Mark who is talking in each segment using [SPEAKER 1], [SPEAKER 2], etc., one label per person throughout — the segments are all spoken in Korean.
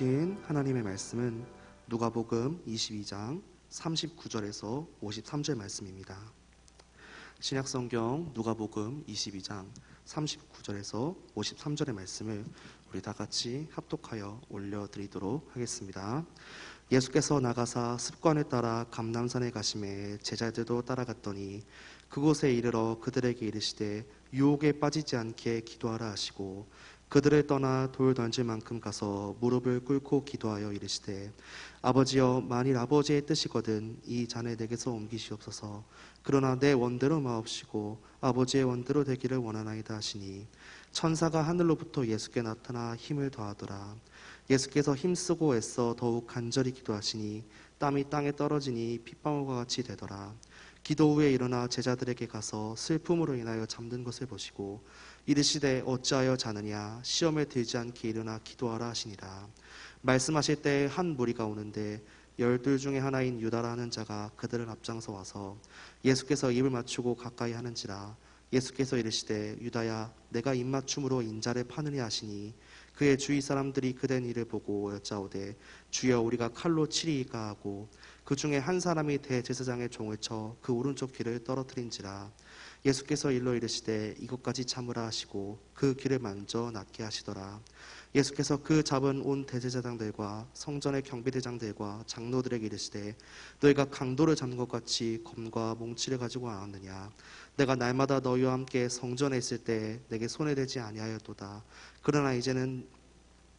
[SPEAKER 1] 주신 하나님의 말씀은 누가복음 22장 39절에서 53절 말씀입니다. 신약성경 누가복음 22장 39절에서 53절의 말씀을 우리 다 같이 합독하여 올려드리도록 하겠습니다. 예수께서 나가사 습관에 따라 감람산에 가시매 제자들도 따라갔더니 그곳에 이르러 그들에게 이르시되 유혹에 빠지지 않게 기도하라 하시고 그들을 떠나 돌 던질 만큼 가서 무릎을 꿇고 기도하여 이르시되 아버지여 만일 아버지의 뜻이거든 이 잔을 내게서 옮기시옵소서. 그러나 내 원대로 마옵시고 아버지의 원대로 되기를 원하나이다 하시니 천사가 하늘로부터 예수께 나타나 힘을 더하더라. 예수께서 힘쓰고 애써 더욱 간절히 기도하시니 땀이 땅에 떨어지니 핏방울과 같이 되더라. 기도 후에 일어나 제자들에게 가서 슬픔으로 인하여 잠든 것을 보시고 이르시되 어찌하여 자느냐 시험에 들지 않게 일어나 기도하라 하시니라. 말씀하실 때 한 무리가 오는데 12 중에 하나인 유다라 하는 자가 그들을 앞장서 와서 예수께서 입을 맞추고 가까이 하는지라. 예수께서 이르시되 유다야 내가 입맞춤으로 인자를 파느냐 하시니 그의 주위 사람들이 그된 일을 보고 여짜오되 주여 우리가 칼로 치리이까 하고 그 중에 한 사람이 대제사장의 종을 쳐 그 오른쪽 귀를 떨어뜨린지라. 예수께서 일러 이르시되 이것까지 참으라 하시고 그 귀를 만져 낫게 하시더라. 예수께서 그 잡은 온 대제사장들과 성전의 경비대장들과 장로들에게 이르시되 너희가 강도를 잡는 것 같이 검과 몽치를 가지고 왔느냐. 내가 날마다 너희와 함께 성전에 있을 때 내게 손에 대지 아니하였도다. 그러나 이제는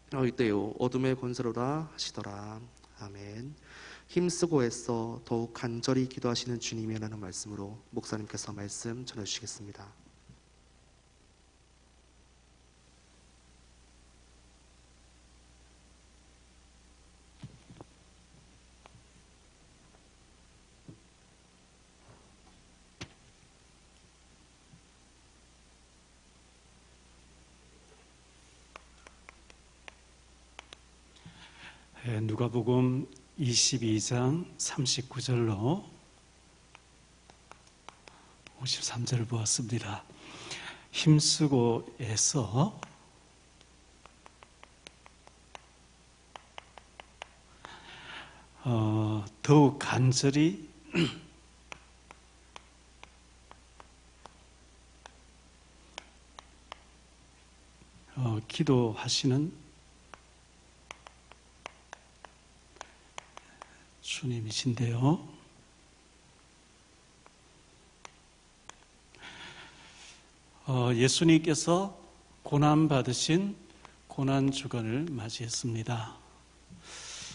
[SPEAKER 1] 너희 때요 어둠의 권세로라 하시더라. 아멘. 힘쓰고 애써 더욱 간절히 기도하시는 주님이라는 말씀으로 목사님께서 말씀 전해주시겠습니다.
[SPEAKER 2] 누가복음 22장 39절로 53절을 보았습니다. 힘쓰고 애써 더욱 간절히 기도하시는 주님이신데요. 예수님께서 고난받으신 고난주간을 맞이했습니다.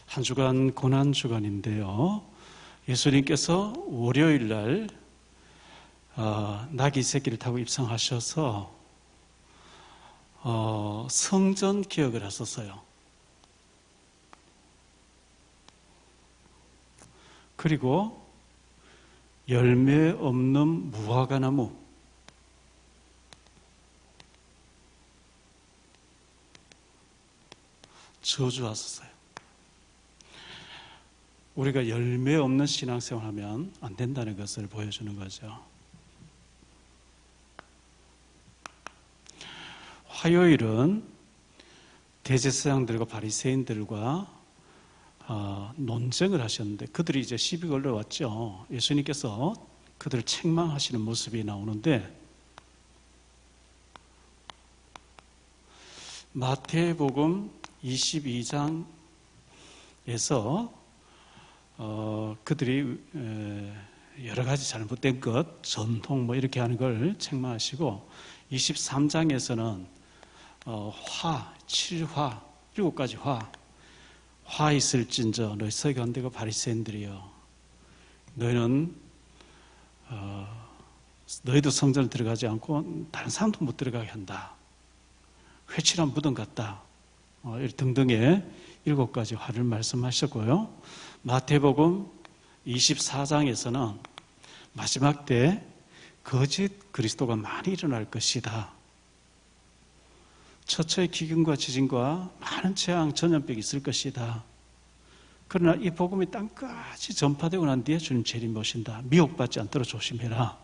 [SPEAKER 2] 한 주간 고난주간인데요. 예수님께서 월요일날 나귀 새끼를 타고 입성하셔서 성전 개혁을 하셨어요. 그리고 열매 없는 무화과나무, 저주하셨어요. 우리가 열매 없는 신앙생활 하면 안 된다는 것을 보여주는 거죠. 화요일은 대제사장들과 바리새인들과 논쟁을 하셨는데 그들이 이제 시비 걸려왔죠. 예수님께서 그들을 책망하시는 모습이 나오는데 마태복음 22장에서 그들이 여러 가지 잘못된 것, 전통 뭐 이렇게 하는 걸 책망하시고 23장에서는 화, 7화, 7가지 화 있을진저 너희 서기관들과 바리새인들이여 너희는 너희도 성전을 들어가지 않고 다른 사람도 못 들어가게 한다. 회칠한 무덤 같다. 등등의 7가지 화를 말씀하셨고요. 마태복음 24장에서는 마지막 때 거짓 그리스도가 많이 일어날 것이다. 처처의 기근과 지진과 많은 재앙, 전염병이 있을 것이다. 그러나 이 복음이 땅까지 전파되고 난 뒤에 주님 재림 오신다. 미혹받지 않도록 조심해라.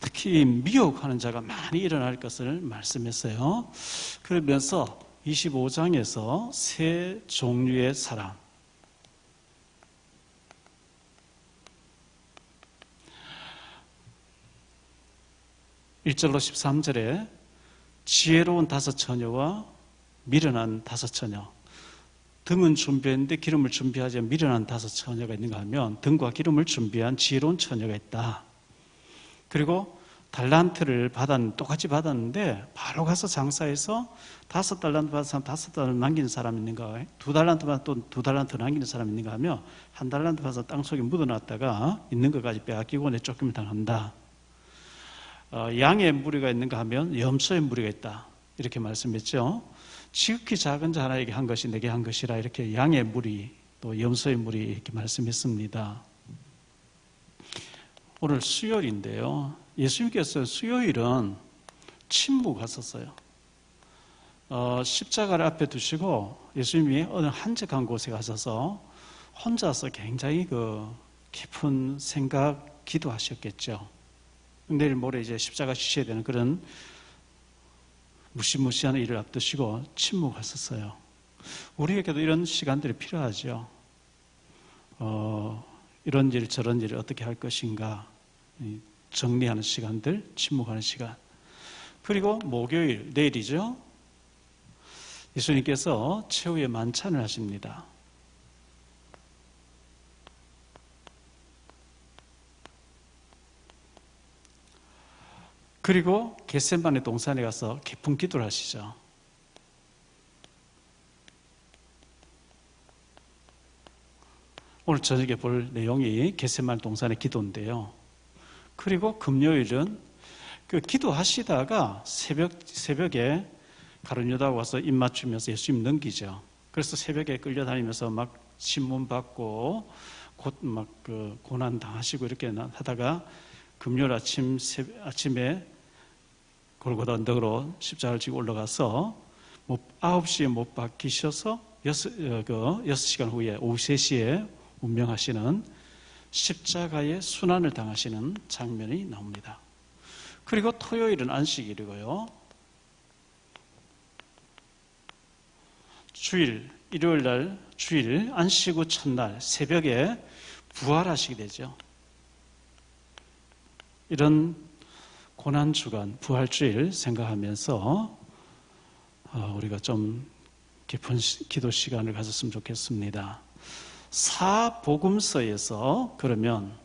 [SPEAKER 2] 특히 미혹하는 자가 많이 일어날 것을 말씀했어요. 그러면서 25장에서 세 종류의 사람, 1절로 13절에 지혜로운 5 처녀와 미련한 5 처녀, 등은 준비했는데 기름을 준비하지 않은 미련한 5 처녀가 있는가 하면 등과 기름을 준비한 지혜로운 처녀가 있다. 그리고 달란트를 똑같이 받았는데 바로 가서 장사해서 5 달란트 받은 사람 5 달란트 남기는 사람 있는가, 2 달란트 받은 또 2 달란트 남기는 사람 있는가 하면 1 달란트 받아서 땅속에 묻어놨다가 있는 것까지 빼앗기고 내쫓김을 당한다. 양의 무리가 있는가 하면 염소의 무리가 있다. 이렇게 말씀했죠. 지극히 작은 자 하나에게 한 것이 내게 한 것이라, 이렇게 양의 무리 또 염소의 무리 이렇게 말씀했습니다. 오늘 수요일인데요. 예수님께서 수요일은 침묵하셨어요. 십자가를 앞에 두시고 예수님이 어느 한적한 곳에 가셔서 혼자서 굉장히 깊은 생각, 기도하셨겠죠. 내일 모레 이제 십자가 지셔야 되는 그런 무시무시한 일을 앞두시고 침묵하셨어요. 우리에게도 이런 시간들이 필요하죠. 이런 일 저런 일을 어떻게 할 것인가 정리하는 시간들, 침묵하는 시간. 그리고 목요일, 내일이죠. 예수님께서 최후의 만찬을 하십니다. 그리고 겟세마네 동산에 가서 깊은 기도를 하시죠. 오늘 저녁에 볼 내용이 겟세마네 동산의 기도인데요. 그리고 금요일은 기도하시다가 새벽에 가룟 유다가 와서 입 맞추면서 예수님 넘기죠. 그래서 새벽에 끌려다니면서 막 신문 받고 고난 당하시고 이렇게 하다가 금요일 아침에 골고다 언덕으로 십자가를 지고 올라가서 9시에 못 박히셔서 6시간 후에 오후 3시에 운명하시는 십자가의 순환을 당하시는 장면이 나옵니다. 그리고 토요일은 안식일이고요. 주일, 일요일 날 주일 안식 후 첫날 새벽에 부활하시게 되죠. 이런 고난주간, 부활주일 생각하면서 우리가 좀 깊은 기도 시간을 가졌으면 좋겠습니다. 사복음서에서 그러면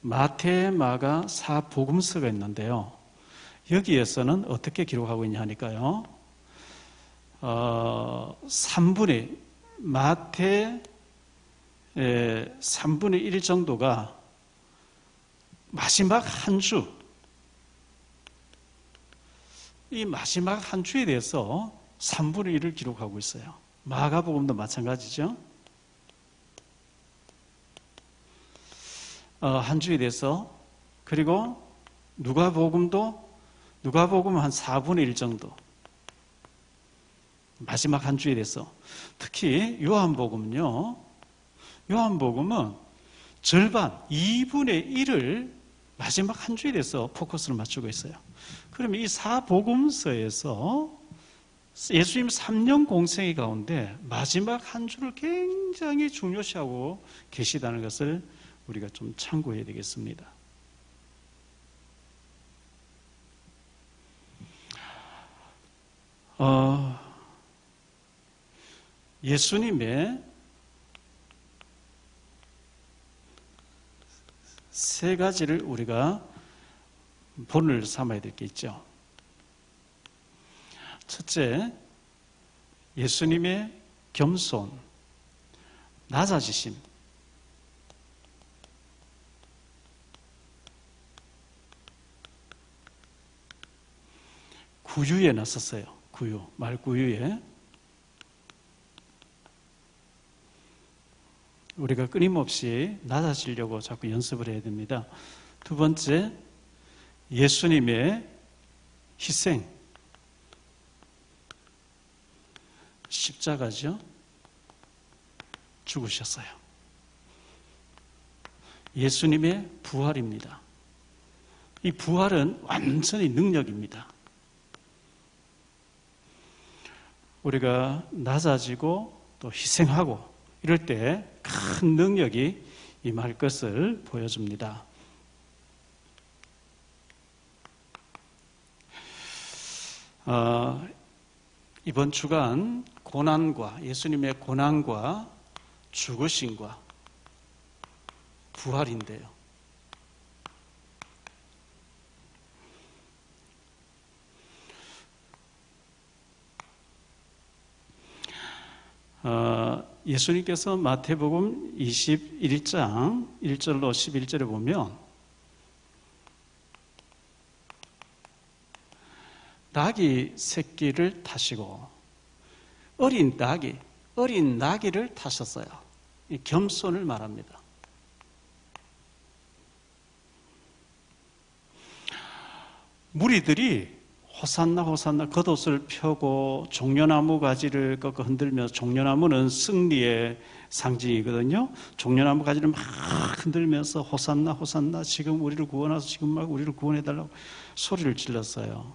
[SPEAKER 2] 마태, 마가, 사복음서가 있는데요. 여기에서는 어떻게 기록하고 있냐 하니까요. 3분의 마태 3분의 1 정도가 마지막 한 주, 이 마지막 한 주에 대해서 3분의 1을 기록하고 있어요. 마가복음도 마찬가지죠. 한 주에 대해서. 그리고 누가복음은 한 4분의 1 정도. 마지막 한 주에 대해서. 특히 요한복음은 절반, 2분의 1을 마지막 한 주에 대해서 포커스를 맞추고 있어요. 그러면 이 사복음서에서 예수님 3년 공생의 가운데 마지막 한 주를 굉장히 중요시하고 계시다는 것을 우리가 좀 참고해야 되겠습니다. 예수님의 세 가지를 우리가 본을 삼아야 될 게 있죠. 첫째, 예수님의 겸손, 낮아지심. 구유에 나섰어요. 말구유에. 우리가 끊임없이 낮아지려고 자꾸 연습을 해야 됩니다. 두 번째, 예수님의 희생, 십자가죠. 죽으셨어요. 예수님의 부활입니다. 이 부활은 완전히 능력입니다. 우리가 낮아지고 또 희생하고 이럴 때 큰 능력이 임할 것을 보여줍니다. 이번 주간 고난과 예수님의 고난과 죽으심과 부활인데요. 예수님께서 마태복음 21장 1절로 11절에 보면 나귀 새끼를 타시고 어린 나귀를 타셨어요. 겸손을 말합니다. 무리들이 호산나 호산나 겉옷을 펴고 종려나무 가지를 꺾어 흔들면서, 종려나무는 승리의 상징이거든요. 종려나무 가지를 막 흔들면서 호산나 호산나 지금 우리를 구원하소, 지금 막 우리를 구원해달라고 소리를 질렀어요.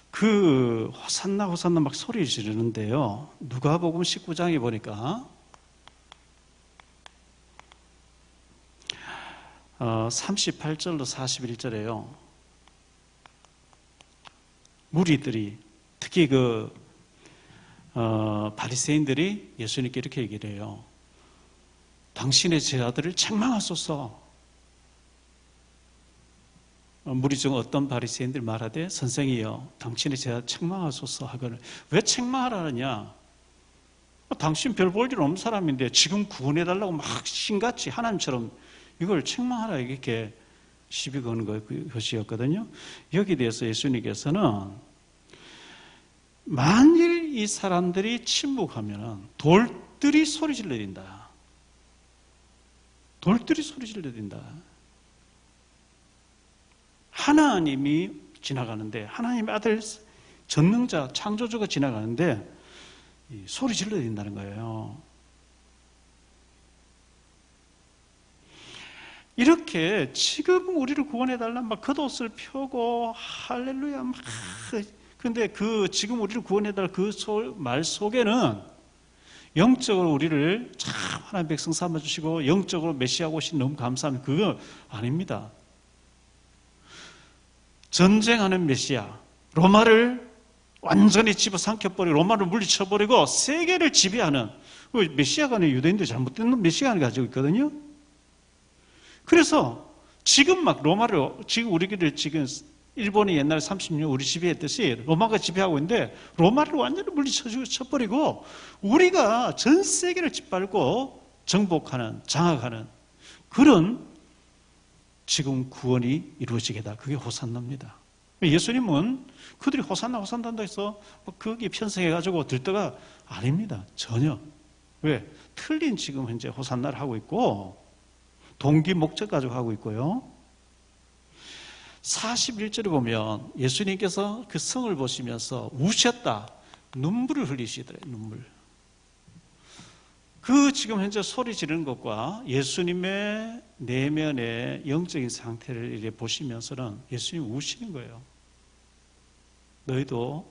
[SPEAKER 2] 그 호산나 호산나 막 소리를 지르는데요, 누가복음 19장에 보니까 38절로 41절에요. 무리들이, 특히 바리새인들이 예수님께 이렇게 얘기를 해요. 당신의 제자들을 책망하소서. 무리 중 어떤 바리새인들이 말하되 선생이여 당신의 제자 책망하소서 하거늘. 왜 책망하라느냐? 당신 별 볼 일 없는 사람인데 지금 구원해달라고 막 신같이 하나님처럼 이걸 책망하라, 이렇게 시비 거는 것이었거든요. 여기에 대해서 예수님께서는 만일 이 사람들이 침묵하면 돌들이 소리 질러야 된다. 돌들이 소리 질러야 된다. 하나님이 지나가는데, 하나님의 아들 전능자 창조주가 지나가는데 소리 질러야 된다는 거예요. 이렇게 지금 우리를 구원해달라 막 겉옷을 펴고 할렐루야 막, 근데 그 지금 우리를 구원해달라 그 말 속에는 영적으로 우리를 참 하나님 백성 삼아주시고 영적으로 메시아 오신 너무 감사합니다. 그거 아닙니다. 전쟁하는 메시아, 로마를 완전히 집어삼켜버리고 로마를 물리쳐버리고 세계를 지배하는 메시아가 아니라 유대인들이 잘못된 메시아를 가지고 있거든요. 그래서 지금 막 로마를, 지금 우리를 지금 일본이 옛날에 30년 우리 지배했듯이 로마가 지배하고 있는데 로마를 완전히 물리쳐버리고 우리가 전 세계를 짓밟고 정복하는, 장악하는 그런 지금 구원이 이루어지게다. 그게 호산나입니다. 예수님은 그들이 호산나 호산나 한다 해서 거기에 편성해가지고 들떠가 아닙니다. 전혀. 왜? 틀린 지금 현재 호산나를 하고 있고 동기 목적 가지고 하고 있고요. 41절에 보면 예수님께서 그 성을 보시면서 우셨다. 눈물을 흘리시더래요. 눈물. 그 지금 현재 소리 지르는 것과 예수님의 내면의 영적인 상태를 이렇게 보시면서는 예수님이 우시는 거예요. 너희도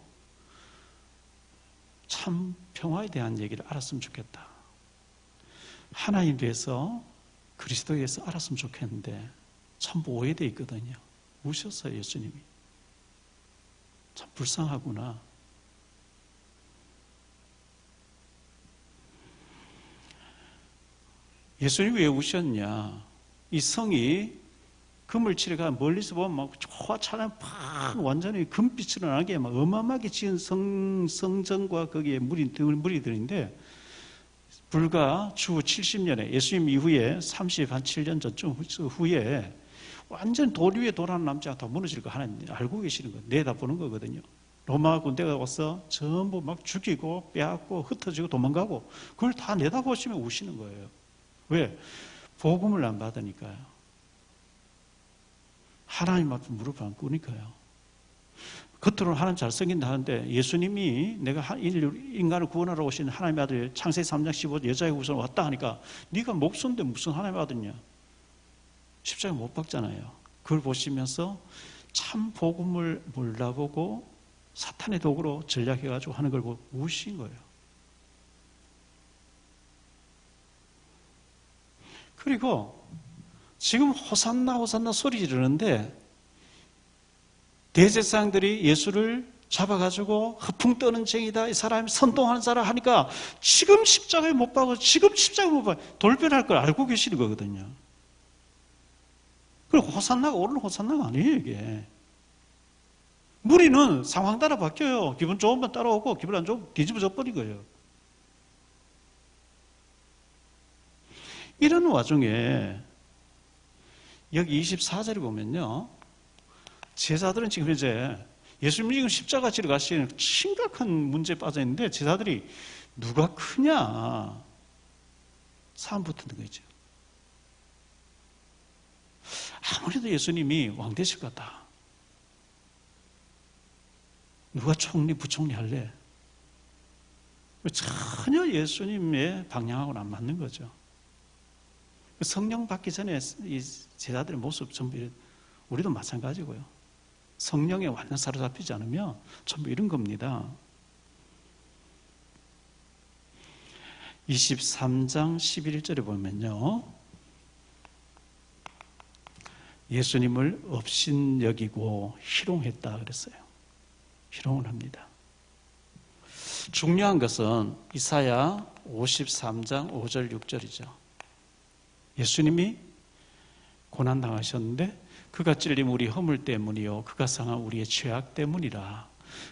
[SPEAKER 2] 참 평화에 대한 얘기를 알았으면 좋겠다. 하나님 대해서, 그리스도에 대해서 알았으면 좋겠는데 참 오해되어 있거든요. 우셨어요, 예수님이. 참 불쌍하구나. 예수님이 왜 우셨냐? 이 성이 그물치레가 멀리서 보면 막 화차랑 팍 완전히 금빛으로 나게 막 어마어마하게 지은 성전과 거기에 무리들인데 불과 주 70년에 예수님 이후에 37년 전쯤 후에 완전 돌 위에 돌아가는 남자가 다 무너질 거 하나님 알고 계시는 거, 내다보는 거거든요. 로마 군대가 와서 전부 막 죽이고 빼앗고 흩어지고 도망가고 그걸 다 내다보시면 우시는 거예요. 왜? 복음을 안 받으니까요. 하나님 앞에 무릎 안 꿇으니까요. 겉으로는 하나님 잘생긴다 하는데 예수님이 내가 인간을 구원하러 오신 하나님의 아들 창세기 3장 15절 여자의 후손 왔다 하니까 네가 목숨인데 무슨 하나님의 아들이냐. 십자가 못 박잖아요. 그걸 보시면서 참 복음을 몰라보고 사탄의 도구로 전략해가지고 하는 걸 보고 무시인 거예요. 그리고 지금 호산나 호산나 소리 지르는데 대제사장들이 예수를 잡아가지고 허풍 떠는 쟁이다, 이 사람이 선동하는 사람 하니까 지금 십자가에 못 박아, 지금 십자가에 못 박아 돌변할 걸 알고 계시는 거거든요. 그리고 호산나가 옳은 호산나가 아니에요, 이게. 무리는 상황 따라 바뀌어요. 기분 좋으면 따라오고 기분 안 좋으면 뒤집어져 버린 거예요. 이런 와중에 여기 24절에 보면요, 제자들은 지금 이제 예수님이 지금 십자가 지러 가시는 심각한 문제에 빠져 있는데 제자들이 누가 크냐 싸움 붙는 거죠. 아무래도 예수님이 왕 되실 것 같다. 누가 총리 부총리 할래? 전혀 예수님의 방향하고는 안 맞는 거죠. 성령 받기 전에 이 제자들의 모습 전부 우리도 마찬가지고요. 성령에 완전 사로잡히지 않으면 전부 이런 겁니다. 23장 11절에 보면요, 예수님을 업신여기고 희롱했다 그랬어요. 희롱을 합니다. 중요한 것은 이사야 53장 5절 6절이죠. 예수님이 고난당하셨는데 그가 찔림 우리 허물 때문이요 그가 상한 우리의 죄악 때문이라.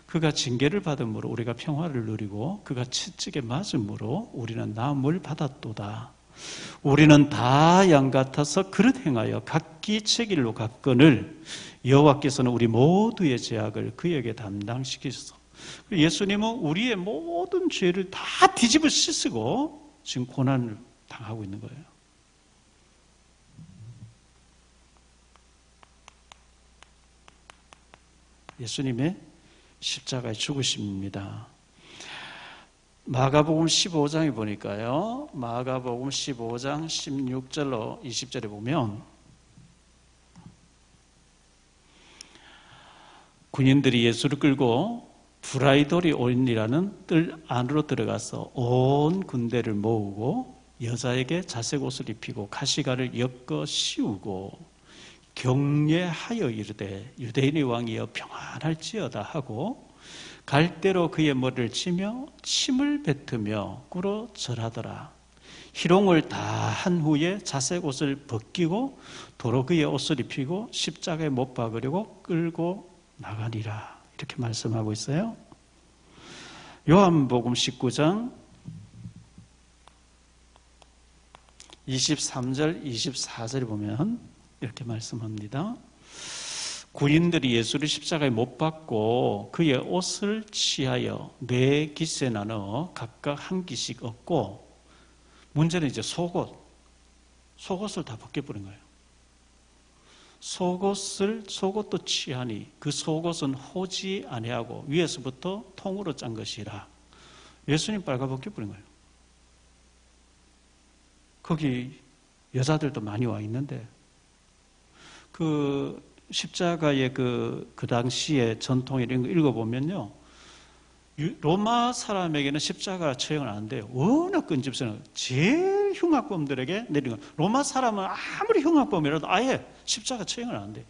[SPEAKER 2] 그가 징계를 받음으로 우리가 평화를 누리고 그가 채찍에 맞음으로 우리는 나음을 받았도다. 우리는 다 양 같아서 그릇 행하여 각기 채길로 갔거늘 여호와께서는 우리 모두의 죄악을 그에게 담당시키소서. 예수님은 우리의 모든 죄를 다 뒤집어 씻고 지금 고난을 당하고 있는 거예요. 예수님의 십자가의 죽으심입니다. 마가복음 15장에 보니까요, 마가복음 15장 16절로 20절에 보면 군인들이 예수를 끌고 브라이돌이 온이라는 뜰 안으로 들어가서 온 군대를 모으고 여자에게 자색 옷을 입히고 가시가를 엮어 씌우고 경례하여 이르되 유대인의 왕이여 평안할지어다 하고 갈대로 그의 머리를 치며 침을 뱉으며 꿇어 절하더라. 희롱을 다 한 후에 자색 옷을 벗기고 도로 그의 옷을 입히고 십자가에 못 박으려고 끌고 나가니라. 이렇게 말씀하고 있어요. 요한복음 19장 23절 24절에 보면 이렇게 말씀합니다. 군인들이 예수를 십자가에 못 박고 그의 옷을 취하여 네 깃에 나눠 각각 한 깃씩 얻고, 문제는 이제 속옷을 다 벗겨버린 거예요. 속옷도 취하니 그 속옷은 호지 아니하고 위에서부터 통으로 짠 것이라. 예수님 빨가벗겨버린 거예요. 거기 여자들도 많이 와 있는데 그 십자가의 그 당시의 전통 이런 거 읽어보면요, 로마 사람에게는 십자가 처형은 안 돼요. 워낙 끈집스러운 제일 흉악범들에게 내린 거. 로마 사람은 아무리 흉악범이라도 아예 십자가 처형은 안 돼요.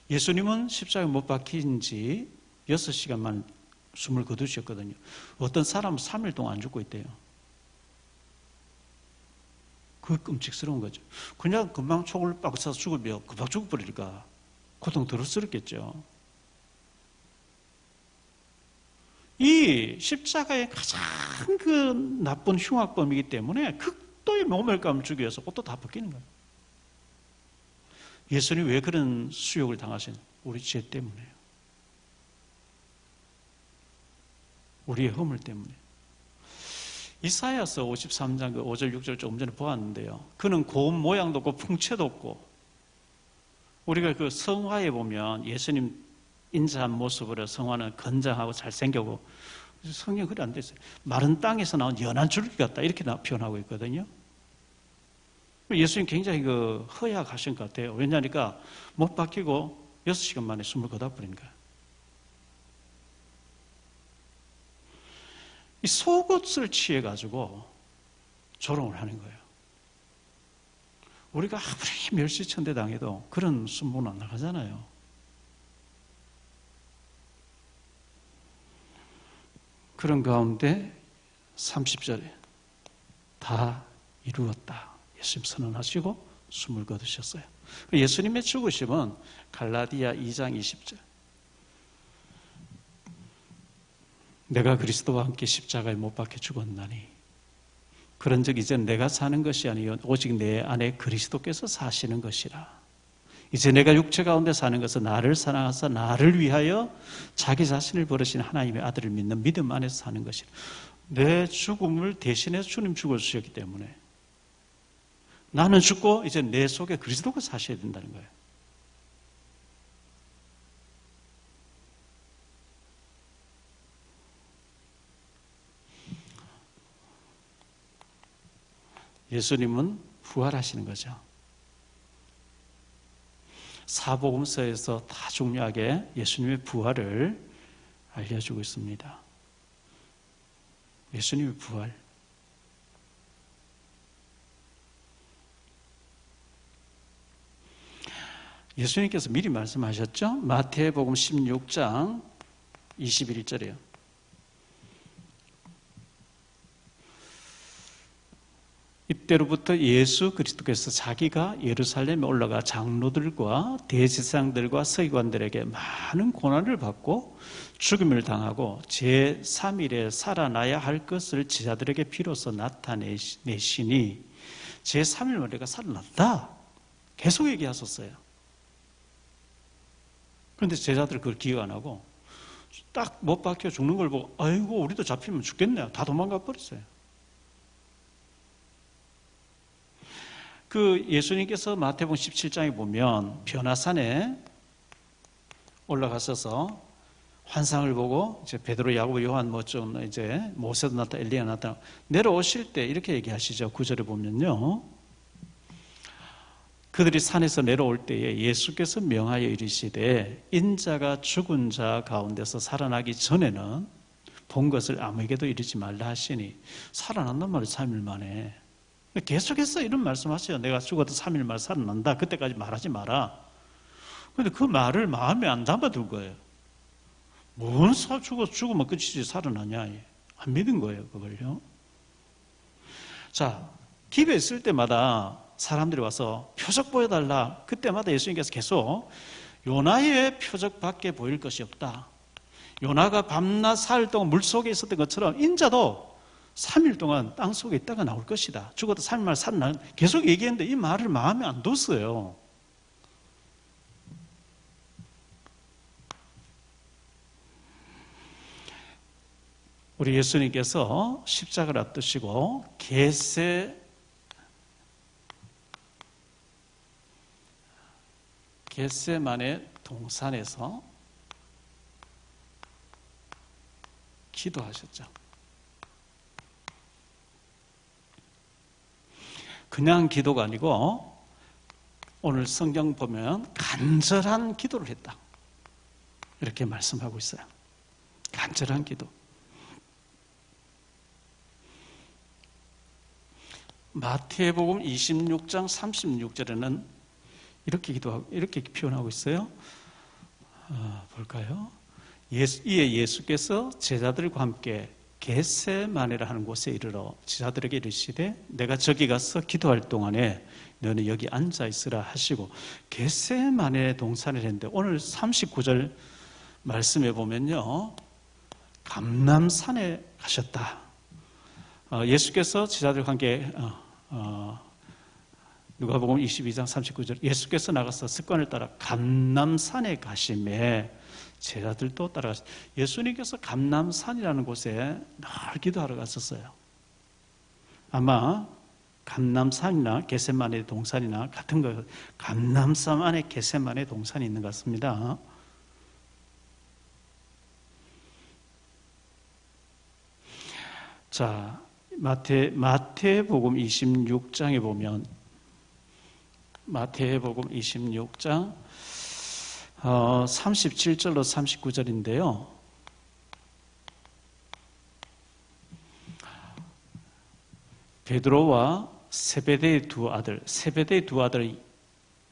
[SPEAKER 2] 예수님은 십자가에 못 박힌 지 6시간만 숨을 거두셨거든요. 어떤 사람은 3일 동안 안 죽고 있대요. 그 끔찍스러운 거죠. 그냥 금방 총을 빡 쏴서 죽으면 금방 죽어버리니까 고통 들었겠죠. 이 십자가의 가장 그 나쁜 흉악범이기 때문에 극도의 모멸감을 주기 위해서 옷도 다 벗기는 거예요. 예수님이 왜 그런 수욕을 당하신? 우리 죄 때문에요. 우리의 허물 때문에. 이사야서 53장 그 5절 6절 조금 전에 보았는데요. 그는 고운 모양도 없고 풍채도 없고, 우리가 그 성화에 보면 예수님 인자한 모습으로 성화는 건장하고 잘생기고, 성경 그리 안 됐어요. 마른 땅에서 나온 연한 줄기 같다 이렇게 표현하고 있거든요. 예수님 굉장히 허약하신 것 같아요. 왜냐하니까 못 박히고 6시간 만에 숨을 거둬버린 거예요. 이 속옷을 취해가지고 조롱을 하는 거예요. 우리가 아무리 멸시천대 당해도 그런 순봉은 안 나가잖아요. 그런 가운데 30절에 다 이루었다. 예수님 선언하시고 숨을 거두셨어요. 예수님의 죽으심은 갈라디아 2장 20절. 내가 그리스도와 함께 십자가에 못 박혀 죽었나니 그런즉 이제 내가 사는 것이 아니요 오직 내 안에 그리스도께서 사시는 것이라. 이제 내가 육체 가운데 사는 것은 나를 사랑하사 나를 위하여 자기 자신을 버리신 하나님의 아들을 믿는 믿음 안에서 사는 것이라. 내 죽음을 대신해서 주님 죽어주셨기 때문에 나는 죽고 이제 내 속에 그리스도가 사셔야 된다는 거예요. 예수님은 부활하시는 거죠. 사복음서에서 다 중요하게 예수님의 부활을 알려주고 있습니다. 예수님의 부활. 예수님께서 미리 말씀하셨죠? 마태복음 16장 21절이에요. 이때로부터 예수 그리스도께서 자기가 예루살렘에 올라가 장로들과 대제사장들과 서기관들에게 많은 고난을 받고 죽임을 당하고 제3일에 살아나야 할 것을 제자들에게 비로소 나타내시니 제3일 만에 내가 살아났다. 계속 얘기하셨어요. 그런데 제자들은 그걸 기억 안 하고 딱 못 박혀 죽는 걸 보고 아이고 우리도 잡히면 죽겠네. 다 도망가 버렸어요. 그 예수님께서 마태복음 17장에 보면 변화산에 올라가셔서 환상을 보고 이제 베드로, 야고보, 요한 좀 이제 모세도 나타나 엘리야 나타나 내려오실 때 이렇게 얘기하시죠. 9절에 보면요. 그들이 산에서 내려올 때에 예수께서 명하여 이르시되 인자가 죽은 자 가운데서 살아나기 전에는 본 것을 아무에게도 이르지 말라 하시니 살아난단 말이에요. 3일 만에. 계속해서 이런 말씀하세요. 내가 죽어도 3일 만에 살아난다. 그때까지 말하지 마라. 그런데 그 말을 마음에 안 담아둘 거예요. 뭔 죽으면 끝이지 살아나냐. 안 믿은 거예요. 그걸요. 자, 기도에 있을 때마다 사람들이 와서 표적 보여달라. 그때마다 예수님께서 계속 요나의 표적밖에 보일 것이 없다. 요나가 밤낮 사흘 동안 물속에 있었던 것처럼 인자도 3일 동안 땅속에 있다가 나올 것이다. 죽어도 3일 만에 살아나. 계속 얘기했는데 이 말을 마음에 안 뒀어요. 우리 예수님께서 십자가를 앞두시고 겟세마네 동산에서 기도하셨죠. 그냥 기도가 아니고 오늘 성경 보면 간절한 기도를 했다. 이렇게 말씀하고 있어요. 간절한 기도. 마태복음 26장 36절에는 이렇게 표현하고 있어요. 볼까요? 이에 예수께서 제자들과 함께 겟세마네라 하는 곳에 이르러 제자들에게 이르시되 내가 저기 가서 기도할 동안에 너는 여기 앉아 있으라 하시고 겟세마네 동산을 했는데 오늘 39절 말씀에 보면요. 감람산에 가셨다. 예수께서 제자들과 함께 누가복음 22장 39절 예수께서 나가서 습관을 따라 감람산에 가심에 제자들도 따라갔어요. 예수님께서 감람산이라는 곳에 늘 기도하러 갔었어요. 아마 감람산이나 겟세마네 동산이나 같은 거 감람산 안에 겟세마네 동산이 있는 것 같습니다. 자, 마태복음 26장에 보면 마태복음 26장 37절로 39절인데요. 베드로와 세베대의 두 아들, 세베대의 두 아들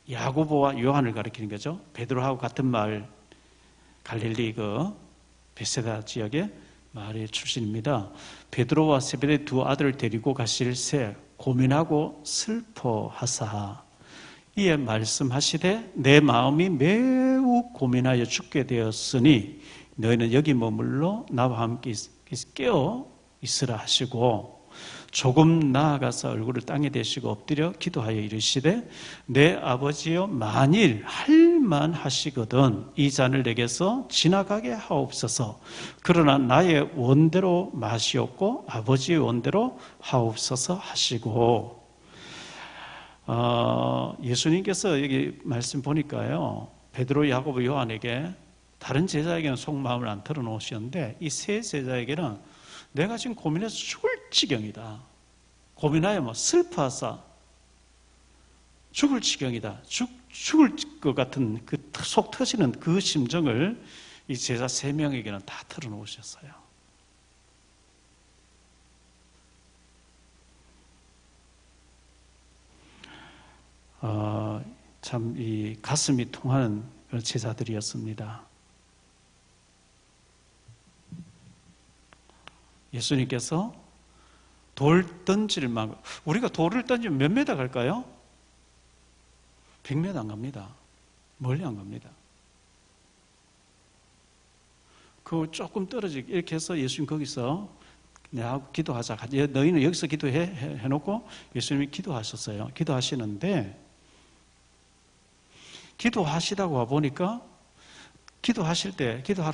[SPEAKER 2] 야고보와 요한을 가리키는 거죠. 베드로하고 같은 마을 갈릴리 베세다 지역의 마을의 출신입니다. 베드로와 세베대의 두 아들을 데리고 가실새 고민하고 슬퍼하사 이에 말씀하시되 내 마음이 매우 고민하여 죽게 되었으니 너희는 여기 머물러 나와 함께 깨어 있으라 하시고 조금 나아가서 얼굴을 땅에 대시고 엎드려 기도하여 이르시되 내 아버지여 만일 할만하시거든 이 잔을 내게서 지나가게 하옵소서. 그러나 나의 원대로 마시옵고 아버지의 원대로 하옵소서 하시고 예수님께서 여기 말씀 보니까요 베드로, 야고보, 요한에게 다른 제자에게는 속마음을 안 털어놓으셨는데 이 세 제자에게는 내가 지금 고민해서 죽을 지경이다. 고민하여 뭐 슬퍼하사 죽을 지경이다. 죽을 것 같은 그 속 터지는 그 심정을 이 제자 세 명에게는 다 털어놓으셨어요. 참 이 가슴이 통하는 그런 제자들이었습니다. 예수님께서 돌 던질 만큼, 우리가 돌을 던지면 몇 메다 갈까요? 100m 안 갑니다. 멀리 안 갑니다. 그 조금 떨어지게 이렇게 해서 예수님 거기서 내하고 기도하자. 너희는 여기서 해놓고 예수님이 기도하셨어요. 기도하시는데 기도하시다가 와보니까 기도하러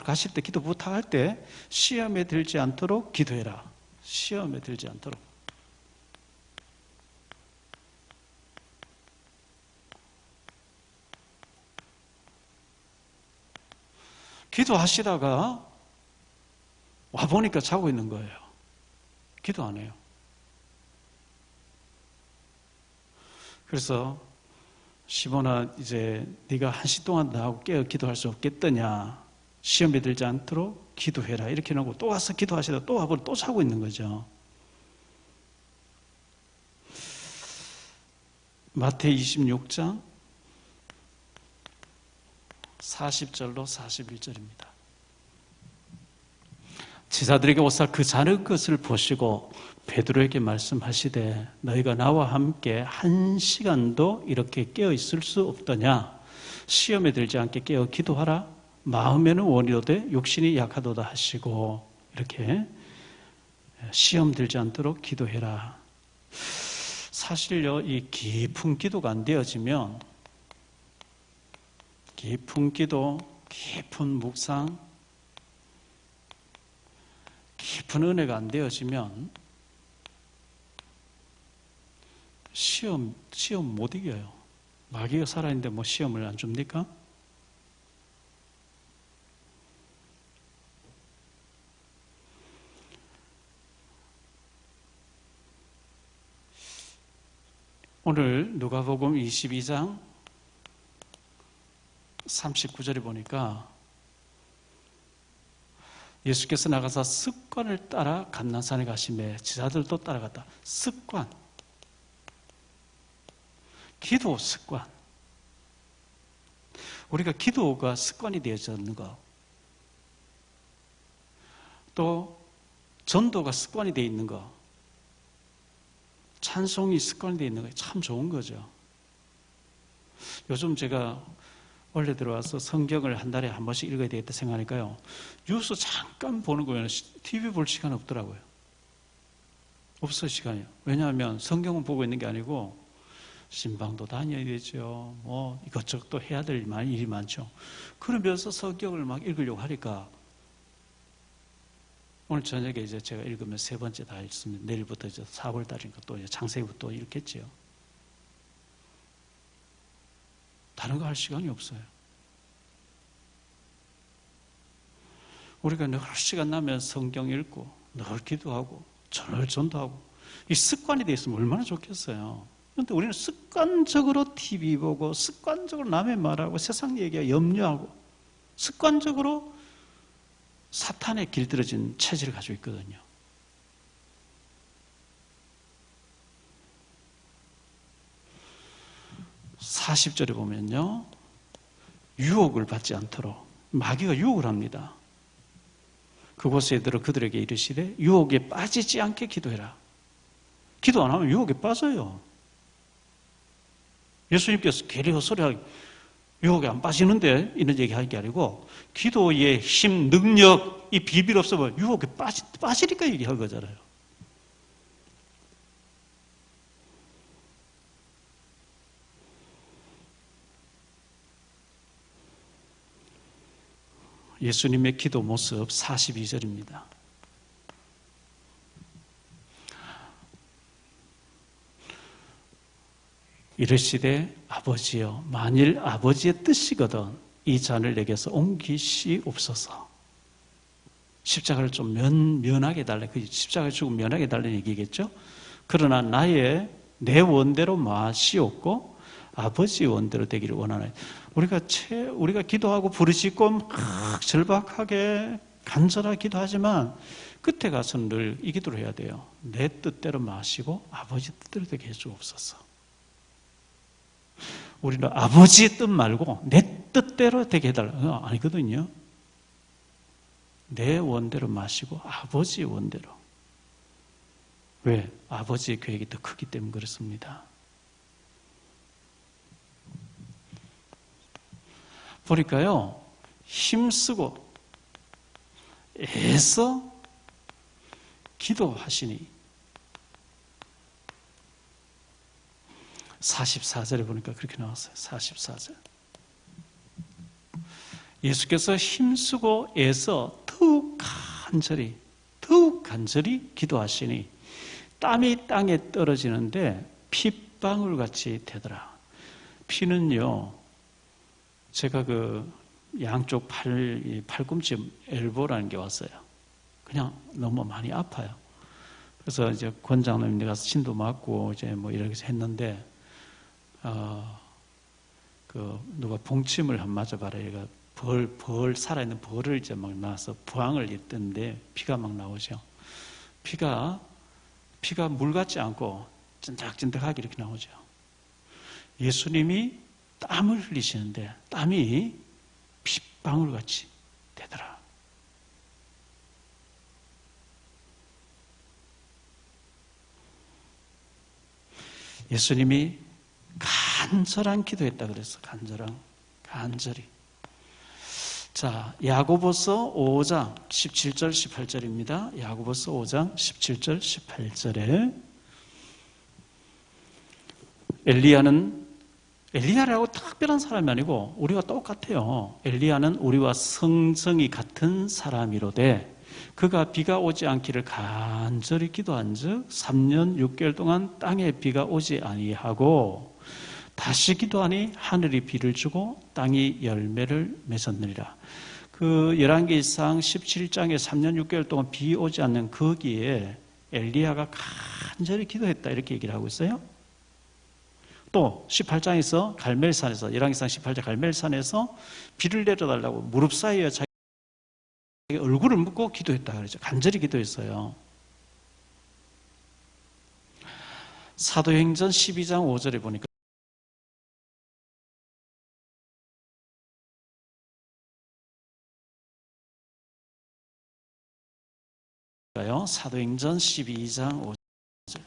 [SPEAKER 2] 가실 때, 기도 부탁할 때 시험에 들지 않도록 기도해라. 시험에 들지 않도록. 기도하시다가 와보니까 자고 있는 거예요. 기도 안 해요. 그래서 시몬아 이제 네가 1시 동안 나하고 깨어 기도할 수 없겠더냐. 시험에 들지 않도록 기도해라. 이렇게 해놓고 또 와서 기도하시다가 또 와보니 또 자고 있는 거죠. 마태 26장 40절로 41절입니다. 제자들에게 오사 그 자는 것을 보시고 베드로에게 말씀하시되 너희가 나와 함께 1시간도 이렇게 깨어 있을 수 없더냐. 시험에 들지 않게 깨어 기도하라. 마음에는 원이로되 육신이 약하도다 하시고 이렇게 시험 들지 않도록 기도해라. 사실요 이 깊은 기도가 안 되어지면 깊은 기도, 깊은 묵상, 깊은 은혜가 안 되어지면 시험 못 이겨요. 마귀가 살아있는데 뭐 시험을 안 줍니까? 오늘 누가복음 22장 39절에 보니까 예수께서 나가서 습관을 따라 감난산에 가시매 제자들도 따라갔다. 습관. 기도 습관. 우리가 기도가 습관이 되어졌는 거. 또 전도가 습관이 되어 있는 거. 찬송이 습관이 되어 있는 거 참 좋은 거죠. 요즘 제가 원래 들어와서 성경을 한 달에 한 번씩 읽어야 되겠다 생각하니까요. 뉴스 잠깐 보는 거에는 TV 볼 시간 없더라고요. 없어요, 시간이요. 왜냐하면 성경은 보고 있는 게 아니고 신방도 다녀야 되죠. 뭐 이것저것 또 해야 될 일이 많죠. 그러면서 성경을 막 읽으려고 하니까 오늘 저녁에 이제 제가 읽으면 3번째 다 읽습니다. 내일부터 이제 4월 달이니까 또 창세기부터 읽겠지요. 다른 거 할 시간이 없어요. 우리가 늘 시간 나면 성경 읽고 늘 기도하고 늘 전도하고 이 습관이 되어 있으면 얼마나 좋겠어요. 그런데 우리는 습관적으로 TV 보고 습관적으로 남의 말하고 세상 얘기에 염려하고 습관적으로 사탄에 길들여진 체질을 가지고 있거든요. (40절에) 보면요, 유혹을 받지 않도록 마귀가 유혹을 합니다. 그곳에 들어 그들에게 이르시되 유혹에 빠지지 않게 기도해라. 기도 안 하면 유혹에 빠져요. 예수님께서 괜히 헛소리하기 유혹에 안 빠지는데 이런 얘기하는 게 아니고 기도의 힘, 능력, 이 비밀 없으면 유혹에 빠지니까 얘기한 거잖아요. 예수님의 기도 모습 42절입니다. 이르시되 아버지여 만일 아버지의 뜻이거든 이 잔을 내게서 옮기시옵소서. 십자가를 좀 면하게 달라. 그 십자가를 주고 면하게 달라는 얘기겠죠. 그러나 내 원대로 마시옵고 아버지의 원대로 되기를 원하나이다. 우리가 기도하고 부르짖고 막 절박하게 간절하게 기도하지만 끝에 가서는 늘 이 기도를 해야 돼요. 내 뜻대로 마시고 아버지 뜻대로 되게 해주옵소서. 우리는 아버지의 뜻 말고 내 뜻대로 되게 해달라. 아니거든요. 내 원대로 마시고 아버지의 원대로. 왜? 아버지의 계획이 더 크기 때문에 그렇습니다. 보니까요, 힘쓰고 애써 기도하시니 44절에 보니까 그렇게 나왔어요. 44절. 예수께서 힘쓰고 애써 더욱 간절히 기도하시니 땀이 땅에 떨어지는데 핏방울같이 되더라. 피는요, 제가 그 양쪽 팔꿈치 엘보라는 게 왔어요. 그냥 너무 많이 아파요. 그래서 이제 권장님네 가서 신도 맞고 이제 뭐 이렇게 했는데, 누가 봉침을 한 맞아봐라. 얘가 살아있는 벌을 이제 막 나와서 부항을 입던데 피가 막 나오죠. 피가 물 같지 않고 찐득찐득하게 이렇게 나오죠. 예수님이 땀을 흘리시는데 땀이 핏방울같이 되더라. 예수님이 간절한 기도했다 그랬어. 간절히. 자, 야고보서 5장 17절 18절입니다. 야고보서 5장 17절 18절에 엘리야라고 특별한 사람이 아니고 우리와 똑같아요. 엘리야는 우리와 성정이 같은 사람이로되 그가 비가 오지 않기를 간절히 기도한즉 3년 6개월 동안 땅에 비가 오지 아니하고 다시 기도하니 하늘이 비를 주고 땅이 열매를 맺었느니라. 그 열왕기상 17장에 3년 6개월 동안 비 오지 않는 거기에 엘리야가 간절히 기도했다 이렇게 얘기를 하고 있어요. 또 18장에서 갈멜산에서 열왕기상 18장 갈멜산에서 비를 내려달라고 무릎 사이에 자기 얼굴을 묻고 기도했다 그러죠. 간절히 기도했어요. 사도행전 12장 5절에 보니까 사도행전 12장 5절.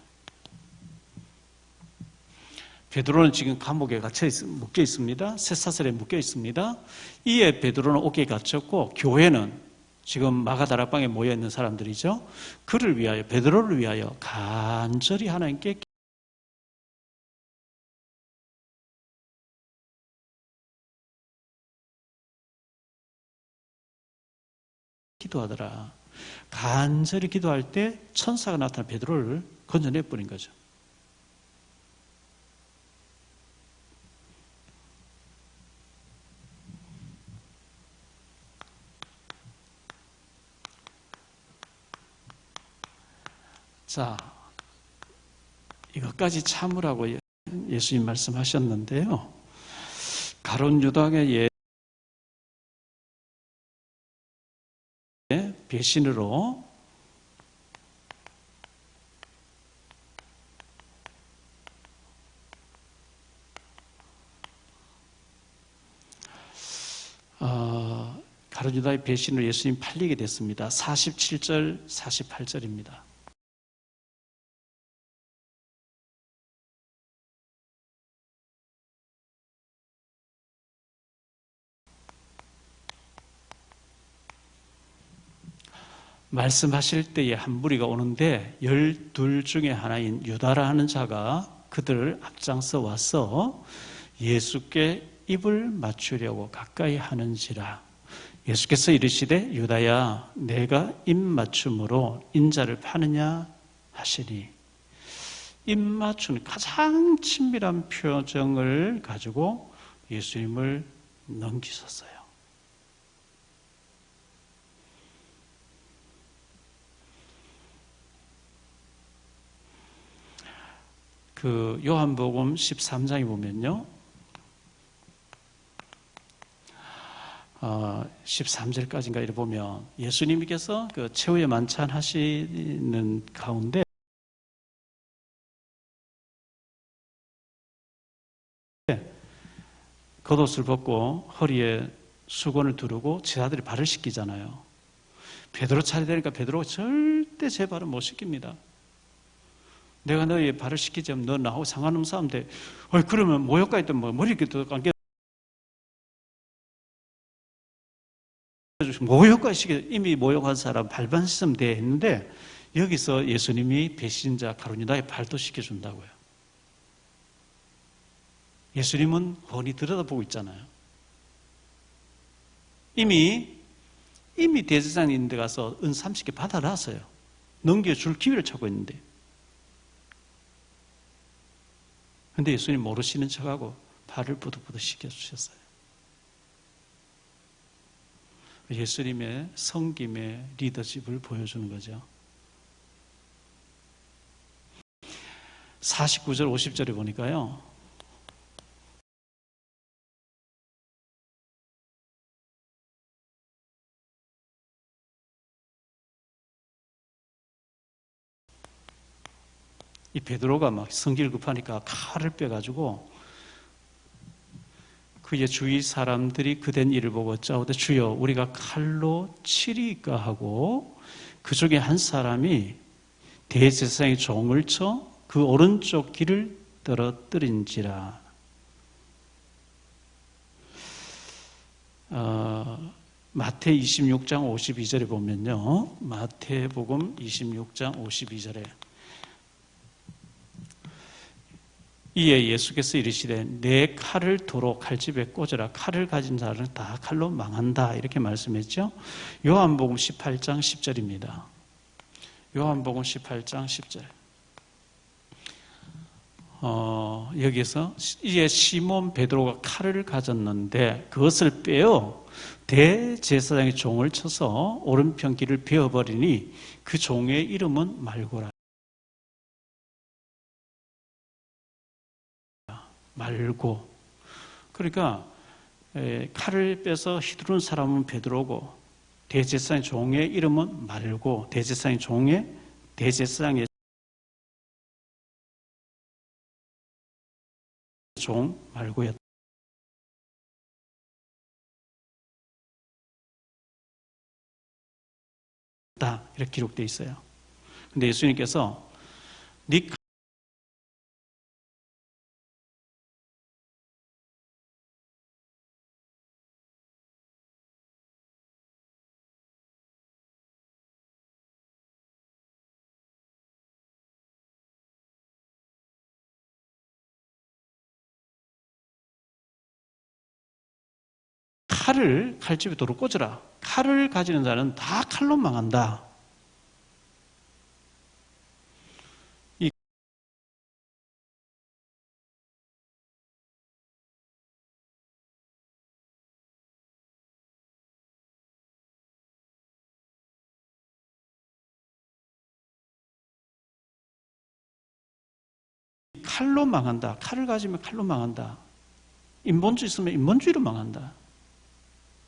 [SPEAKER 2] 베드로는 지금 감옥에 묶여 있습니다. 쇠사슬에 묶여 있습니다. 이에 베드로는 옥에 갇혔고 교회는 지금 마가다락방에 모여 있는 사람들이죠. 그를 위하여, 베드로를 위하여 간절히 하나님께 기도하더라. 간절히 기도할 때 천사가 나타나 베드로를 건져내 버린 거죠. 자, 이것까지 참으라고 예수님 말씀하셨는데요. 가룟 유다의 배신으로 가룟 유다의 배신으로 예수님 팔리게 됐습니다. 47절, 48절입니다. 말씀하실 때에 한 무리가 오는데 12 중에 하나인 유다라 하는 자가 그들을 앞장서 와서 예수께 입을 맞추려고 가까이 하는지라. 예수께서 이르시되 유다야 내가 입 맞춤으로 인자를 파느냐 하시니, 입 맞추는 가장 친밀한 표정을 가지고 예수님을 넘기셨어요. 그 요한복음 13장에 보면요, 13절까지인가 이렇게 보면 예수님께서 그 최후의 만찬 하시는 가운데 겉옷을 벗고 허리에 수건을 두르고 제자들이 발을 씻기잖아요. 베드로 차례 되니까 베드로가 절대 제 발은 못 씻깁니다. 내가 너의 발을 씻기자면 너 나하고 상관없는 사람인데, 그러면 모욕가 있던 뭐 머리 이렇게 감겨 모욕가 시켜, 이미 모욕한 사람 발만 씻으면 돼 했는데 여기서 예수님이 배신자 가룟 유다의 발도 씻겨준다고요. 예수님은 훤히 들여다보고 있잖아요. 이미 대제사장이 있는 데 가서 은 30개 받아놨어요. 넘겨줄 기회를 찾고 있는데. 근데 예수님 모르시는 척하고 발을 부득부득 씻겨주셨어요. 예수님의 섬김의 리더십을 보여주는 거죠. 49절 50절에 보니까요, 이 베드로가 막 성질 급하니까 칼을 빼가지고 그의 주위 사람들이 그된 일을 보고 짜오되 주여 우리가 칼로 치리까 하고 그 중에 한 사람이 대제사장의 종을 쳐 그 오른쪽 귀를 떨어뜨린지라. 마태 26장 52절에 보면요, 마태복음 26장 52절에 이에 예수께서 이르시되 내 칼을 도로 칼집에 꽂으라. 칼을 가진 자는 다 칼로 망한다. 이렇게 말씀했죠. 요한복음 18장 10절입니다. 요한복음 18장 10절. 여기서 이에 시몬 베드로가 칼을 가졌는데 그것을 빼어 대제사장의 종을 쳐서 오른편 귀를 베어버리니 그 종의 이름은 말고라. 말고. 그러니까 칼을 빼서 휘두른 사람은 베드로고 대제사장의 종의 이름은 말고, 대제사장의 종 말고였다. 이렇게 기록되어 있어요. 근데 예수님께서 네 칼을 칼집에 도로 꽂으라. 칼을 가지는 자는 다 칼로 망한다. 이 칼로 망한다. 칼을 가지면 칼로 망한다. 인본주의 있으면 인본주의로 망한다.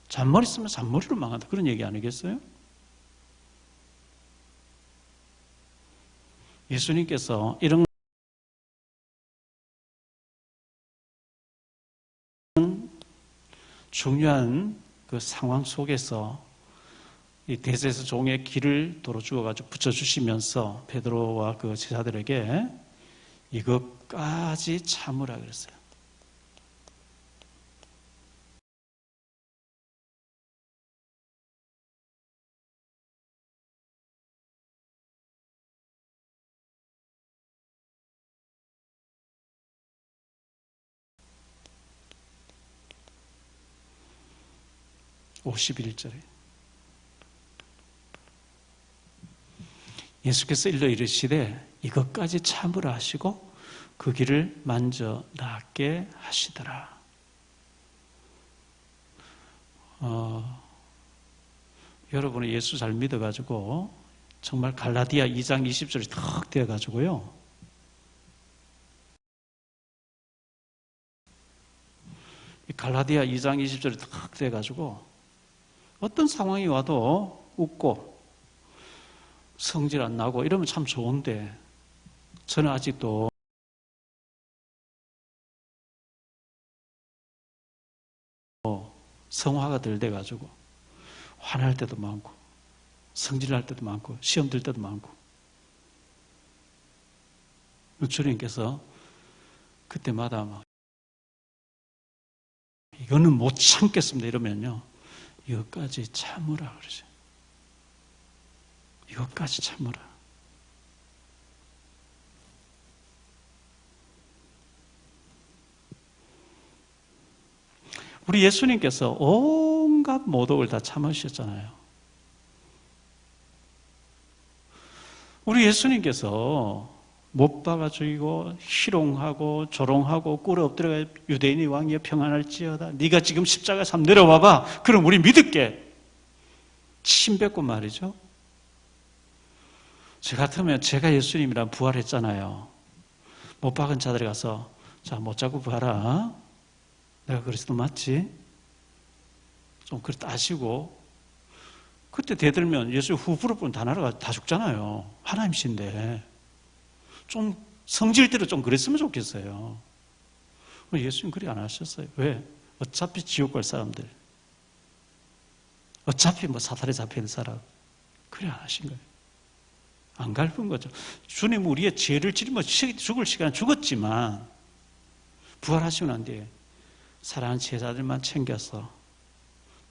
[SPEAKER 2] 잔머리 쓰면 잔머리로 망한다. 그런 얘기 아니겠어요? 예수님께서 이런 중요한 그 상황 속에서 이 대세에서 종의 길을 도로 주어가지고 붙여주시면서 베드로와 그 제자들에게 이것까지 참으라 그랬어요. (51절에) 예수께서 일러 이르시되 이것까지 참으라 하시고 그 길을 만져 낫게 하시더라. 여러분이 예수 잘 믿어가지고 정말 갈라디아 2장 20절이 탁 되어가지고요. 갈라디아 2장 20절이 탁 돼가지고 어떤 상황이 와도 웃고 성질 안 나고 이러면 참 좋은데 저는 아직도 성화가 덜 돼가지고 화날 때도 많고 성질날 때도 많고 시험 들 때도 많고 주님께서 그때마다 막 이거는 못 참겠습니다 이러면요 이것까지 참으라 그러죠. 이것까지 참으라. 우리 예수님께서 온갖 모독을 다 참으셨잖아요. 우리 예수님께서 못 박아 죽이고 희롱하고 조롱하고 꿇어 엎드려가 유대인의 왕이여 평안할지어다. 네가 지금 십자가 삼 내려와봐. 그럼 우리 믿을게. 침 뱉고 말이죠. 저 같으면 제가 예수님이랑 부활했잖아요. 못 박은 자들이 가서 자, 못 잡고 봐라. 내가 그리스도 맞지? 좀 그렇게 따시고 그때 대들면 예수 후부를 보면 다 날아가 다 죽잖아요. 하나님이신데 좀 성질대로 좀 그랬으면 좋겠어요. 예수님 그리 안 하셨어요. 왜? 어차피 지옥 갈 사람들 어차피 뭐 사탄에 잡히는 사람 그리 안 하신 거예요. 안 갈픈 거죠. 주님 우리의 죄를 짊어 죽을 시간에 죽었지만 부활하시고 난 뒤에 사랑하는 제자들만 챙겨서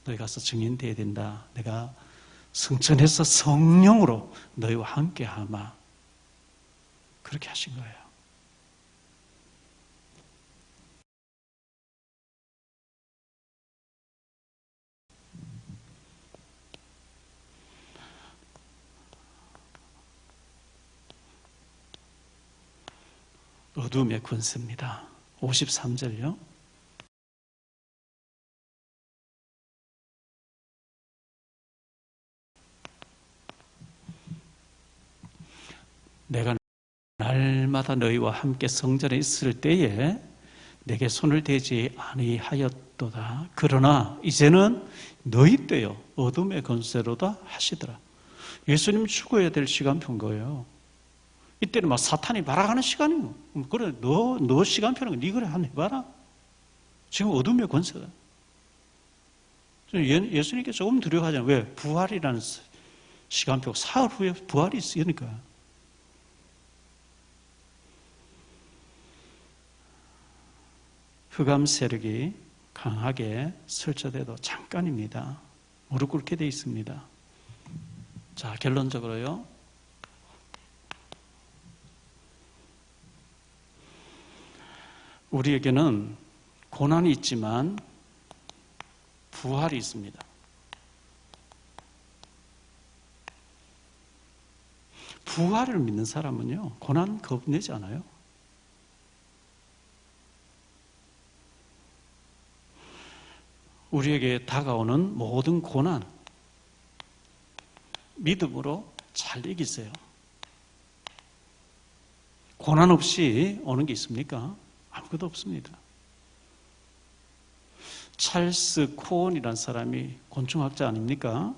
[SPEAKER 2] 너희 가서 증인되어야 된다. 내가 성천해서 성령으로 너희와 함께 하마. 그렇게 하신 거예요. 어둠의 권세입니다. 53절요. 내가 날마다 너희와 함께 성전에 있을 때에 내게 손을 대지 아니하였도다. 그러나 이제는 너희 때요 어둠의 권세로다 하시더라. 예수님 죽어야 될 시간표인 거예요. 이때는 막 사탄이 발악하는 시간이에요. 그래 너 시간표는 네 그래 한번 해봐라. 지금 어둠의 권세다. 예수님께 조금 두려워하잖아요. 왜? 부활이라는 시간표 사흘 후에 부활이 있으니까. 흑암 세력이 강하게 설쳐돼도 잠깐입니다. 무릎 꿇게 돼 있습니다. 자, 결론적으로요. 우리에게는 고난이 있지만 부활이 있습니다. 부활을 믿는 사람은요, 고난 겁내지 않아요. 우리에게 다가오는 모든 고난, 믿음으로 잘 이기세요. 고난 없이 오는 게 있습니까? 아무것도 없습니다. 찰스 코온이라는 사람이 곤충학자 아닙니까?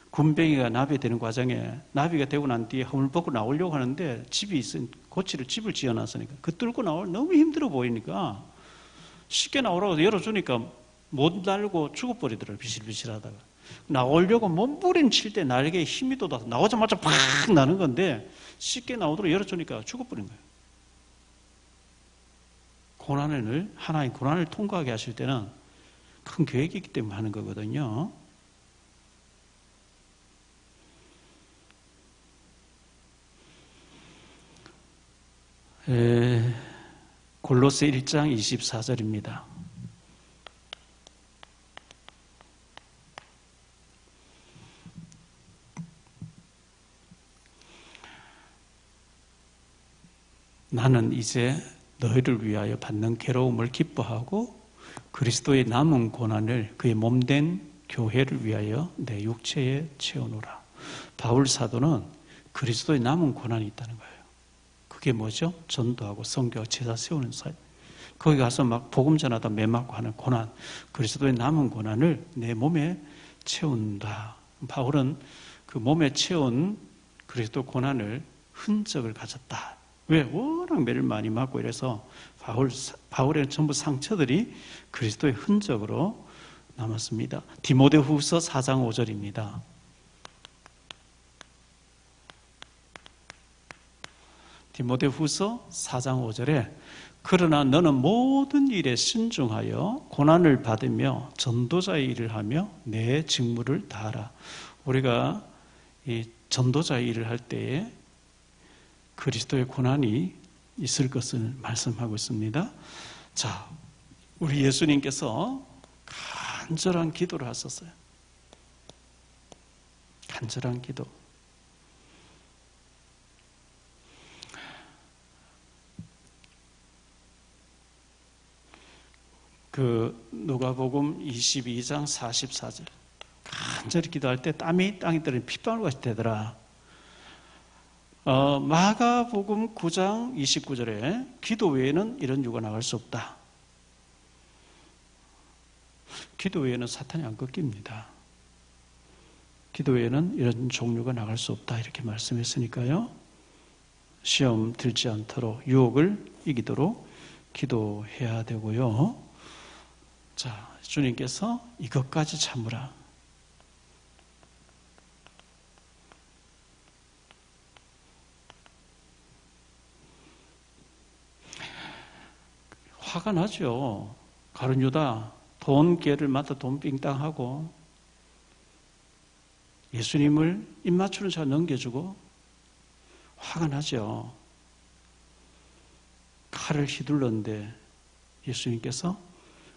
[SPEAKER 2] 군뱅이가 나비 되는 과정에 나비가 되고 난 뒤에 허물 벗고 나오려고 하는데 집이 있으니 고치를 집을 지어놨으니까 그 뚫고 나올 너무 힘들어 보이니까 쉽게 나오라고 열어주니까 못 날고 죽어버리더라고요. 비실비실하다가. 나오려고 몸부림칠 때 날개에 힘이 돋아서 나오자마자 팍 나는 건데 쉽게 나오도록 열어주니까 죽어버린 거예요. 하나의 고난을 통과하게 하실 때는 큰 계획이 있기 때문에 하는 거거든요. 골로새 1장 24절입니다. 나는 이제 너희를 위하여 받는 괴로움을 기뻐하고 그리스도의 남은 고난을 그의 몸된 교회를 위하여 내 육체에 채우노라. 바울 사도는 그리스도의 남은 고난이 있다는 거예요. 그게 뭐죠? 전도하고 선교하고 제사 세우는 사이. 거기 가서 막 복음 전하다 매 맞고 하는 고난, 그리스도의 남은 고난을 내 몸에 채운다. 바울은 그 몸에 채운 그리스도 고난을 흔적을 가졌다. 왜? 워낙 매를 많이 맞고 이래서 바울의 전부 상처들이 그리스도의 흔적으로 남았습니다. 디모데후서 4장 5절입니다. 디모데후서 4장 5절에 그러나 너는 모든 일에 신중하여 고난을 받으며 전도자의 일을 하며 내 직무를 다하라. 우리가 이 전도자의 일을 할 때에 그리스도의 고난이 있을 것을 말씀하고 있습니다. 자, 우리 예수님께서 간절한 기도를 하셨어요. 간절한 기도. 그 누가복음 22장 44절. 간절히 기도할 때 땀이 땅에 떨어지는 핏방울같이 되더라. 마가복음 9장 29절에 기도 외에는 이런 유가 나갈 수 없다. 기도 외에는 사탄이 안 꺾입니다. 기도 외에는 이런 종류가 나갈 수 없다. 이렇게 말씀했으니까요. 시험 들지 않도록 유혹을 이기도록 기도해야 되고요. 자, 주님께서 이것까지 참으라. 화가 나죠. 가룟 유다 돈 깨를 맞다 돈 빙땅하고 예수님을 입 맞추는 차 넘겨주고 화가 나죠. 칼을 휘둘렀는데 예수님께서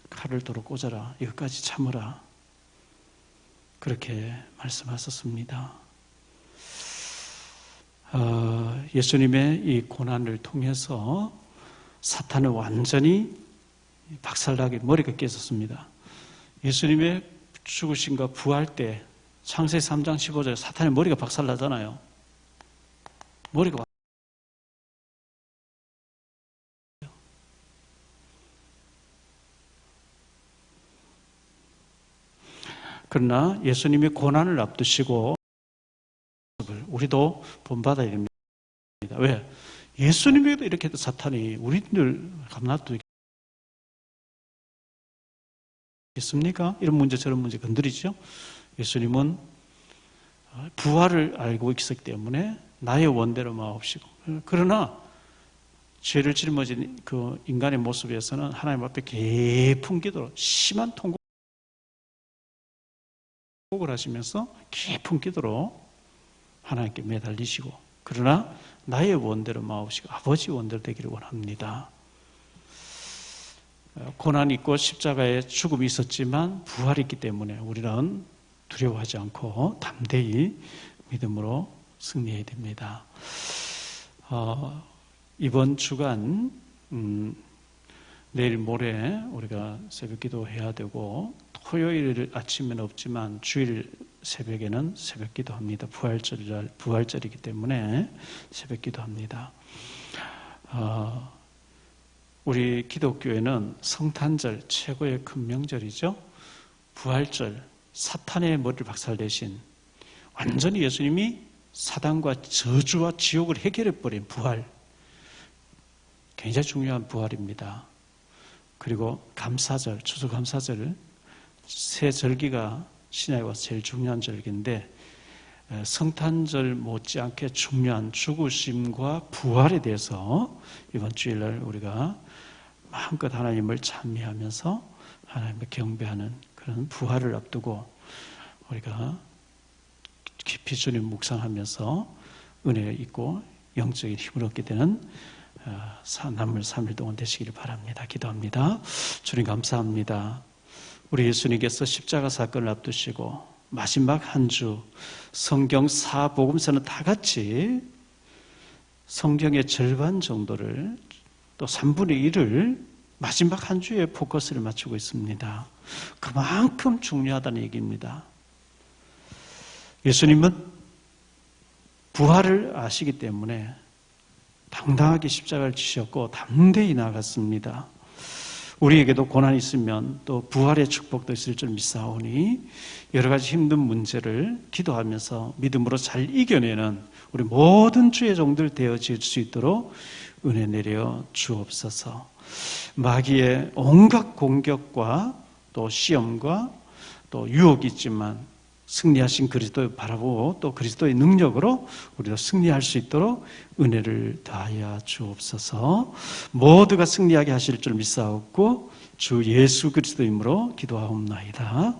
[SPEAKER 2] 칼을 도로 꽂아라. 이것까지 참으라. 그렇게 말씀하셨습니다. 예수님의 이 고난을 통해서 사탄은 완전히 박살나게 머리가 깨졌습니다. 예수님의 죽으심과 부활 때 창세기 3장 15절에 사탄의 머리가 박살나잖아요. 머리가 그러나 예수님이 고난을 앞두시고 우리도 본받아야 됩니다. 왜? 예수님에게도 이렇게 해도 사탄이 우리들 감나도 있습니까? 이런 문제 저런 문제 건드리죠. 예수님은 부활을 알고 있기 때문에 나의 원대로 마옵시고 그러나 죄를 짊어진 그 인간의 모습에서는 하나님 앞에 깊은 기도로 심한 통곡을 하시면서 깊은 기도로 하나님께 매달리시고 그러나 나의 원대로 마옵시고 아버지 원대로 되기를 원합니다. 고난이 있고 십자가에 죽음이 있었지만 부활이 있기 때문에 우리는 두려워하지 않고 담대히 믿음으로 승리해야 됩니다. 이번 주간 내일 모레 우리가 새벽 기도해야 되고 토요일 아침에는 없지만 주일 새벽에는 새벽 기도합니다. 부활절이기 때문에 새벽 기도합니다. 우리 기독교에는 성탄절 최고의 큰 명절이죠. 부활절, 사탄의 머리를 박살내신 완전히 예수님이 사단과 저주와 지옥을 해결해버린 부활, 굉장히 중요한 부활입니다. 그리고 감사절, 추수감사절, 새 절기가 신약에 와서 제일 중요한 절기인데 성탄절 못지않게 중요한 죽으심과 부활에 대해서 이번 주일날 우리가 마음껏 하나님을 찬미하면서 하나님을 경배하는 그런 부활을 앞두고 우리가 깊이 주님 묵상하면서 은혜를 잊고 영적인 힘을 얻게 되는 남을 3일 동안 되시기를 바랍니다. 기도합니다. 주님 감사합니다. 우리 예수님께서 십자가 사건을 앞두시고 마지막 한 주 성경 4복음서는 다 같이 성경의 절반 정도를 또 3분의 1을 마지막 한 주에 포커스를 맞추고 있습니다. 그만큼 중요하다는 얘기입니다. 예수님은 부활을 아시기 때문에 당당하게 십자가를 지셨고 담대히 나아갔습니다. 우리에게도 고난이 있으면 또 부활의 축복도 있을 줄 믿사오니 여러 가지 힘든 문제를 기도하면서 믿음으로 잘 이겨내는 우리 모든 주의 종들 되어질 수 있도록 은혜 내려 주옵소서. 마귀의 온갖 공격과 또 시험과 또 유혹이 있지만 승리하신 그리스도를 바라보고 또 그리스도의 능력으로 우리도 승리할 수 있도록 은혜를 다하여 주옵소서. 모두가 승리하게 하실 줄 믿사옵고 주 예수 그리스도 이름으로 기도하옵나이다.